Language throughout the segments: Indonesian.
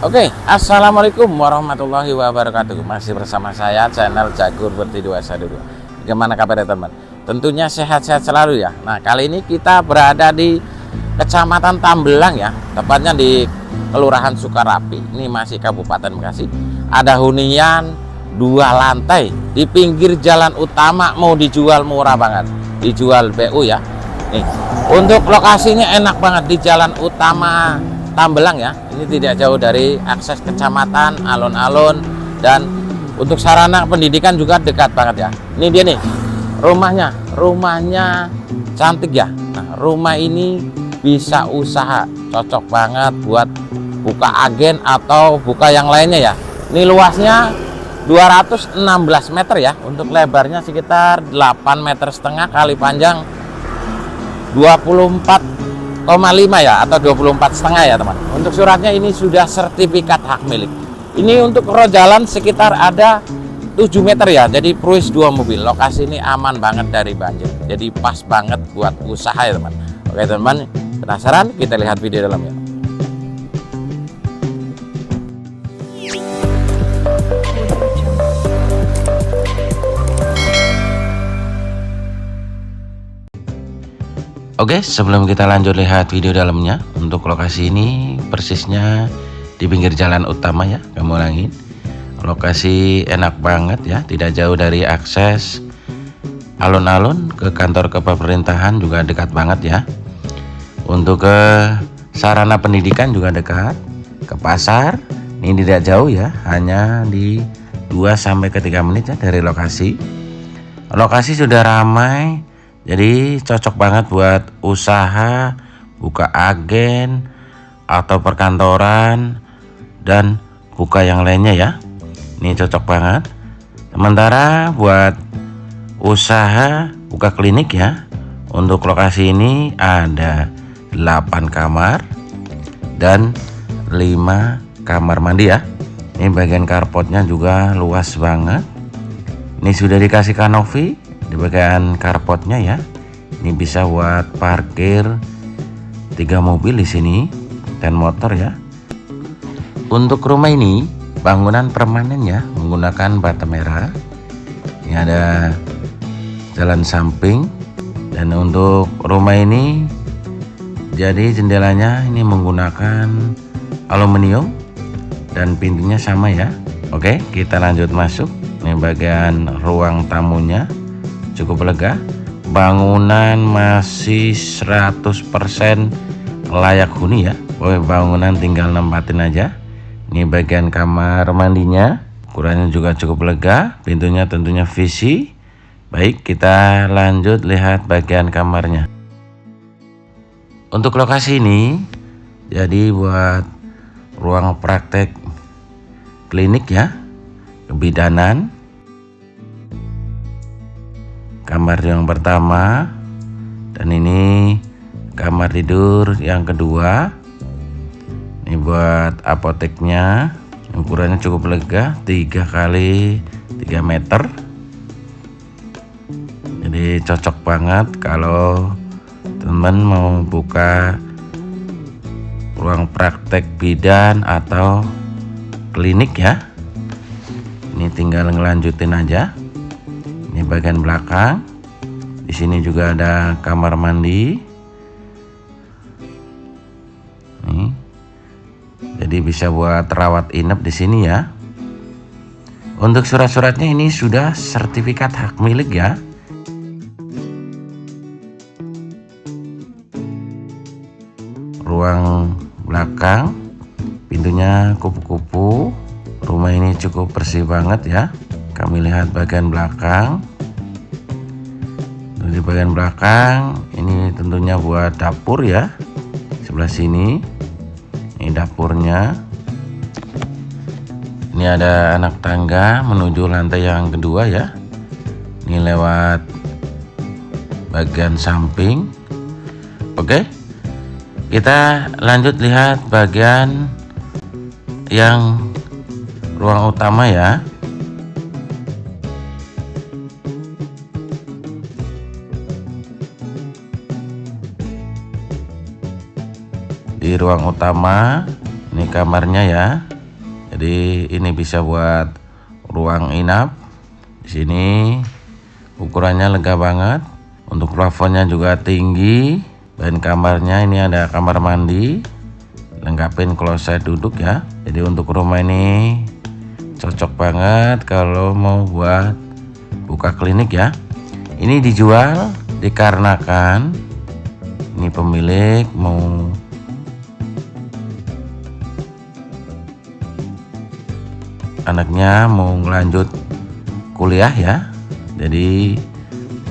Oke, assalamualaikum warahmatullahi wabarakatuh. Masih bersama saya channel Jagur Berti 212. Gimana kabar teman? Tentunya sehat-sehat selalu ya. Nah, kali ini kita berada di Kecamatan Tambelang ya, tepatnya di Kelurahan Sukarapi. Ini masih Kabupaten Bekasi. Ada hunian 2 lantai di pinggir jalan utama, mau dijual murah banget. Dijual BU ya. Nih, untuk lokasinya enak banget di jalan utama Tambelang ya. Ini tidak jauh dari akses kecamatan, alun-alun, dan untuk sarana pendidikan juga dekat banget ya. Ini dia nih rumahnya cantik ya. Nah, rumah ini bisa usaha, cocok banget buat buka agen atau buka yang lainnya ya. Ini luasnya 216 meter ya, untuk lebarnya sekitar 8,5 meter kali panjang 24,5 ya, atau 24,5 ya teman. Untuk suratnya ini sudah sertifikat hak milik. Ini untuk roh jalan sekitar ada 7 meter ya, jadi Pruis 2 mobil. Lokasi ini aman banget dari banjir, jadi pas banget buat usaha ya teman. Oke teman, penasaran? Kita lihat video dalamnya. Oke, sebelum kita lanjut lihat video dalamnya, untuk lokasi ini persisnya di pinggir jalan utama ya, kamu ulangin. Lokasi enak banget ya, tidak jauh dari akses alun-alun ke kantor kepemerintahan, juga dekat banget ya. Untuk ke sarana pendidikan juga dekat, ke pasar ini tidak jauh ya, hanya di 2-3 menit ya dari lokasi. Lokasi sudah ramai, jadi cocok banget buat usaha, buka agen atau perkantoran, dan buka yang lainnya ya. Ini cocok banget. Sementara buat usaha buka klinik ya, untuk lokasi ini ada 8 kamar dan 5 kamar mandi ya. Ini bagian carportnya juga luas banget. Ini sudah dikasih kanopi di bagian carportnya ya. Ini bisa buat parkir 3 mobil di sini dan motor ya. Untuk rumah ini bangunan permanen ya, menggunakan bata merah. Ini ada jalan samping, dan untuk rumah ini jadi jendelanya ini menggunakan aluminium dan pintunya sama ya. Oke, kita lanjut masuk. Ini bagian ruang tamunya, cukup lega. Bangunan masih 100% layak huni ya. Oh, bangunan tinggal nempatin aja. Ini bagian kamar mandinya, ukurannya juga cukup lega. Pintunya tentunya VC. Baik, kita lanjut lihat bagian kamarnya. Untuk lokasi ini jadi buat ruang praktek klinik ya, kebidanan. Kamar yang pertama, dan ini kamar tidur yang kedua. Ini buat apoteknya, ukurannya cukup lega, 3 kali 3 meter. Jadi cocok banget kalau teman mau buka ruang praktek bidan atau klinik ya. Ini tinggal ngelanjutin aja. Ini bagian belakang. Di sini juga ada kamar mandi. Nih. Jadi bisa buat rawat inap di sini ya. Untuk surat-suratnya ini sudah sertifikat hak milik ya. Ruang belakang, pintunya kupu-kupu. Rumah ini cukup bersih banget ya. Kami lihat bagian belakang. Di bagian belakang ini tentunya buat dapur ya. Sebelah sini ini dapurnya. Ini ada anak tangga menuju lantai yang kedua ya. Ini lewat bagian samping. Oke, kita lanjut lihat bagian yang ruang utama ya. Di ruang utama ini kamarnya ya. Jadi ini bisa buat ruang inap. Di sini ukurannya lega banget. Untuk plafonnya juga tinggi. Dan kamarnya ini ada kamar mandi, lengkapin kloset duduk ya. Jadi untuk rumah ini cocok banget kalau mau buat buka klinik ya. Ini dijual dikarenakan ini pemilik mau anaknya mau lanjut kuliah ya, jadi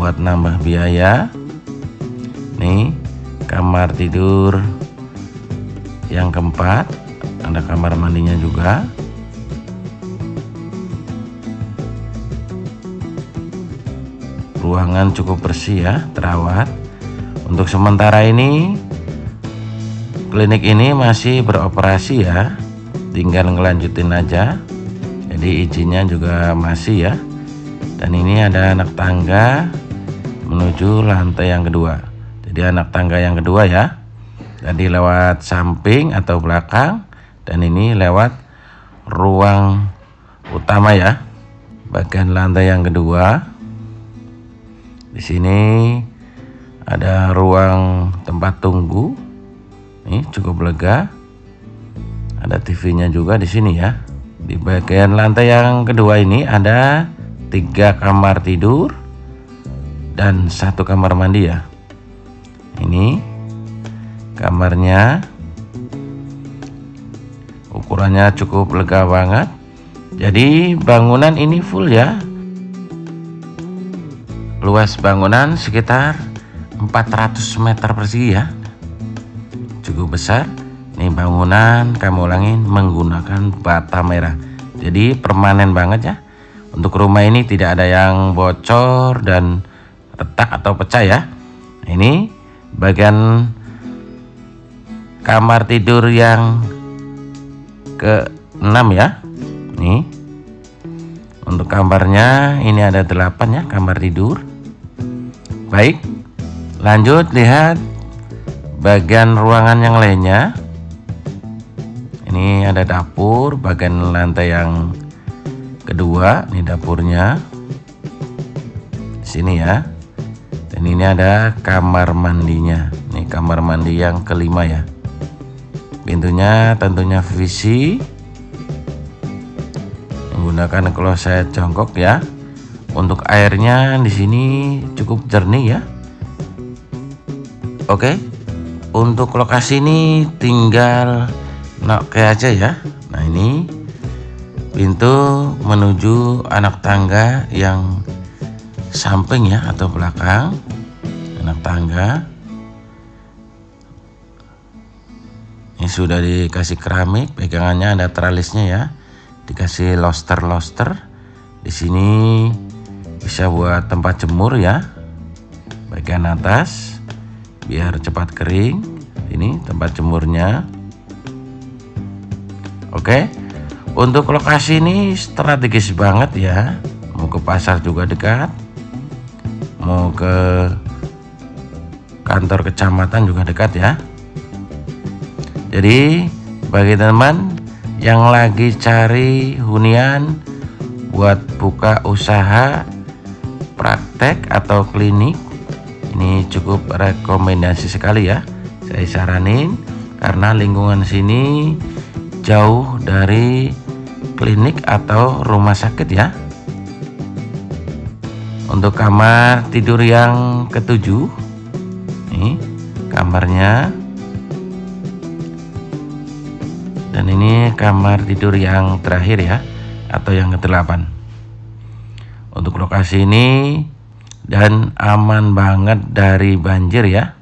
buat nambah biaya. Nih kamar tidur yang keempat, ada kamar mandinya juga. Ruangan cukup bersih ya, terawat. Untuk sementara ini klinik ini masih beroperasi ya, tinggal ngelanjutin aja. Jadi izinnya juga masih ya. Dan ini ada anak tangga menuju lantai yang kedua. Jadi anak tangga yang kedua ya. Jadi lewat samping atau belakang, dan ini lewat ruang utama ya. Bagian lantai yang kedua. Di sini ada ruang tempat tunggu. Ini cukup lega. Ada TV-nya juga di sini ya. Di bagian lantai yang kedua ini ada 3 kamar tidur dan 1 kamar mandi ya. Ini kamarnya, ukurannya cukup lega banget. Jadi bangunan ini full ya. Luas bangunan sekitar 400 meter persegi ya, cukup besar. Ini bangunan kamu ulangin menggunakan bata merah, jadi permanen banget ya. Untuk rumah ini tidak ada yang bocor dan retak atau pecah ya. Ini bagian kamar tidur yang ke-6 ya. Nih untuk kamarnya ini ada 8 ya kamar tidur. Baik, lanjut lihat bagian ruangan yang lainnya. Ini ada dapur bagian lantai yang kedua. Ini dapurnya di sini ya. Dan ini ada kamar mandinya. Ini kamar mandi yang kelima ya. Pintunya tentunya PVC, menggunakan kloset jongkok ya. Untuk airnya di sini cukup jernih ya. Oke, untuk lokasi ini tinggal oke aja ya. Nah ini pintu menuju anak tangga yang samping ya atau belakang anak tangga. Ini sudah dikasih keramik, pegangannya ada tralisnya ya, dikasih loster. Di sini bisa buat tempat jemur ya, bagian atas biar cepat kering. Ini tempat jemurnya. Oke, untuk lokasi ini strategis banget ya. Mau ke pasar juga dekat, mau ke kantor kecamatan juga dekat ya. Jadi bagi teman yang lagi cari hunian buat buka usaha, praktek atau klinik, ini cukup rekomendasi sekali ya. Saya saranin karena lingkungan sini jauh dari klinik atau rumah sakit ya. Untuk kamar tidur yang ke-7, nih kamarnya. Dan ini kamar tidur yang terakhir ya, atau yang ke-8. Untuk lokasi ini dan aman banget dari banjir ya.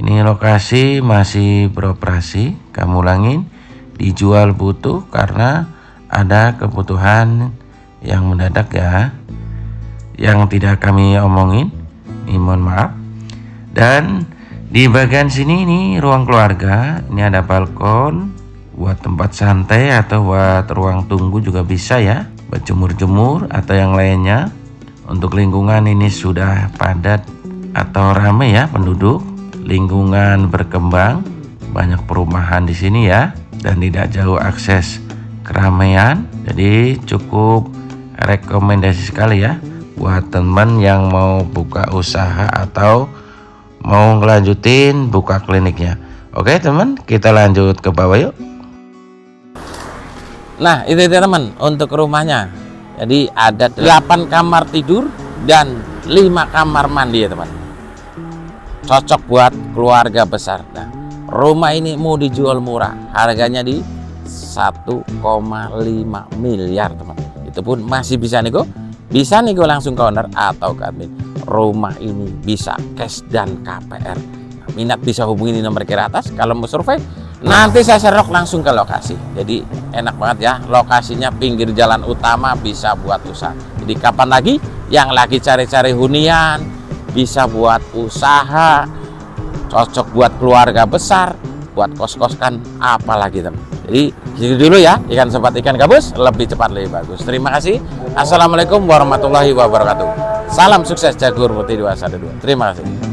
Ini lokasi masih beroperasi, kamu ulangin, dijual butuh karena ada kebutuhan yang mendadak ya, yang tidak kami omongin, ini mohon maaf. Dan di bagian sini ini ruang keluarga, ini ada balkon buat tempat santai atau buat ruang tunggu juga bisa ya, buat jemur-jemur atau yang lainnya. Untuk lingkungan ini sudah padat atau ramai ya penduduk, lingkungan berkembang, banyak perumahan di sini ya, dan tidak jauh akses keramaian. Jadi cukup rekomendasi sekali ya buat teman yang mau buka usaha atau mau ngelanjutin buka kliniknya. Oke teman, kita lanjut ke bawah yuk. Nah itu teman untuk rumahnya. Jadi ada 8 kamar tidur dan 5 kamar mandi ya teman. Cocok buat keluarga besar. Nah, rumah ini mau dijual murah, harganya di 1,5 miliar teman. Itu pun masih bisa nego, langsung ke owner atau ke admin. Rumah ini bisa cash dan KPR. Nah, minat bisa hubungi di nomor kiri atas. Kalau mau survei, nanti saya serok langsung ke lokasi. Jadi enak banget ya, lokasinya pinggir jalan utama, bisa buat usaha. Jadi kapan lagi yang lagi cari-cari hunian, bisa buat usaha, cocok buat keluarga besar, buat kos-koskan, apalagi teman. Jadi segitu dulu ya, ikan sobat ikan gabus, lebih cepat lebih bagus. Terima kasih. Assalamualaikum warahmatullahi wabarakatuh. Salam sukses Jagur Putih 212. Terima kasih.